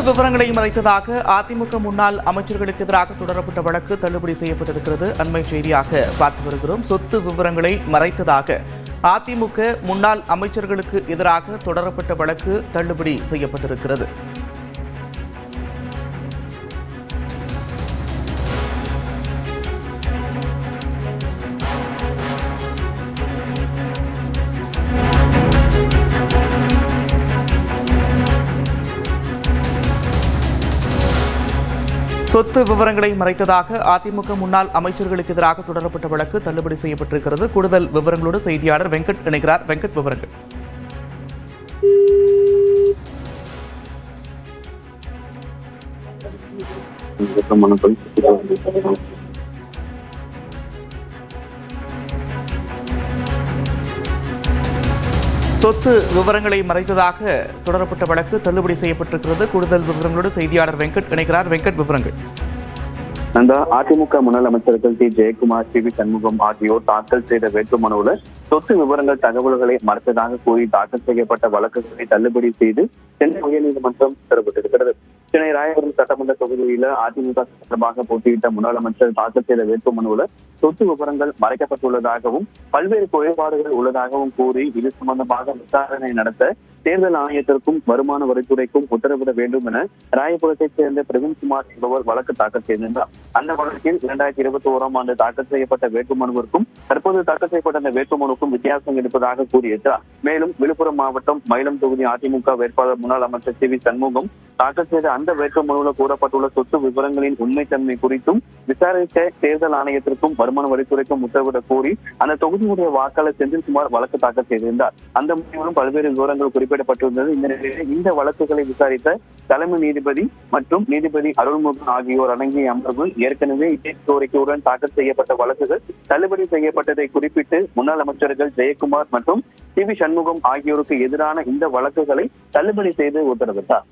விவரங்களை மறைத்ததாக அதிமுக முன்னாள் அமைச்சர்களுக்கு எதிராக தொடரப்பட்ட வழக்கு தள்ளுபடி செய்யப்பட்டிருக்கிறது. அண்மை செய்தியாக பார்த்து வருகிறோம். சொத்து விவரங்களை மறைத்ததாக அதிமுக முன்னாள் அமைச்சர்களுக்கு எதிராக தொடரப்பட்ட வழக்கு தள்ளுபடி செய்யப்பட்டிருக்கிறது. சொத்து விவரங்களை மறைத்ததாக அதிமுக முன்னாள் அமைச்சர்களுக்கு எதிராக தொடரப்பட்ட வழக்கு தள்ளுபடி செய்யப்பட்டிருக்கிறது. கூடுதல் விவரங்களோடு செய்தியாளர் வெங்கட் இணைகிறார். வெங்கட், விவரங்கள். சொத்து விவரங்களை மறைத்ததாக தொடரப்பட்ட வழக்கு தள்ளுபடி செய்யப்பட்டிருக்கிறது. கூடுதல் விவரங்களோடு செய்தியாளர் வெங்கட் இணைக்கிறார். வெங்கட், விவரங்கள். அந்த அதிமுக முன்னாள் அமைச்சர்கள் D Jayakumar, C V Shanmugam ஆகியோர் தாக்கல் செய்த வேட்புமனுவில் சொத்து விவரங்கள் தகவல்களை மறைத்ததாக கூறி தாக்கல் செய்யப்பட்ட வழக்குகளை தள்ளுபடி செய்து சென்னை உயர்நீதிமன்றம் உத்தரவிட்டிருக்கிறது. சென்னை ராயபுரம் சட்டமன்ற தொகுதியில அதிமுக சார்பாக போட்டியிட்ட முன்னாள் அமைச்சர் தாக்கல் செய்த வேட்புமனுவில் சொத்து விவரங்கள் மறைக்கப்பட்டுள்ளதாகவும் பல்வேறு குறைபாடுகள் உள்ளதாகவும் கூறி இது சம்பந்தமாக விசாரணை நடத்த தேர்தல் ஆணையத்திற்கும் வருமான வரித்துறைக்கும் உத்தரவிட வேண்டும் என ராயபுரத்தைச் சேர்ந்த பிரவீன்குமார் என்பவர் வழக்கு தாக்கல் செய்திருந்தார். அந்த வழக்கில் 2021ஆம் ஆண்டு தாக்கல் செய்யப்பட்ட வேட்புமனுவிற்கும் தற்போது தாக்கல் செய்யப்பட்ட அந்த வேட்புமனுக்கும் வித்தியாசம் இருப்பதாக கூறியிருக்கிறார். மேலும் விழுப்புரம் மாவட்டம் மயிலம் தொகுதி அதிமுக வேட்பாளர் முன்னாள் அமைச்சர் சி வி சண்முகம் தாக்கல் செய்த அந்த வேட்புமனுவில் கூறப்பட்டுள்ள சொத்து விவரங்களின் உண்மைத்தன்மை குறித்தும் விசாரிக்க தேர்தல் ஆணையத்திற்கும் வருமான வரித்துறைக்கும் உத்தரவிட கோரி அந்த தொகுதியுடைய வாக்காளர் செந்தில்குமார் வழக்கு தாக்கல் செய்திருந்தார். அந்த முடிவிலும் பல்வேறு விவரங்கள் குறிப்பிடப்பட்டிருந்தது. இந்த நிலையில் இந்த வழக்குகளை விசாரித்த தலைமை நீதிபதி மற்றும் நீதிபதி அருள்முருகன் ஆகியோர் அடங்கிய அமர்வு ஏற்கனவே இதே கோரிக்கையுடன் தாக்கல் செய்யப்பட்ட வழக்குகள் தள்ளுபடி செய்யப்பட்டதை குறிப்பிட்டு முன்னாள் அமைச்சர்கள் ஜெயக்குமார் மற்றும் சி வி சண்முகம் ஆகியோருக்கு எதிரான இந்த வழக்குகளை தள்ளுபடி செய்து உத்தரவிட்டார்.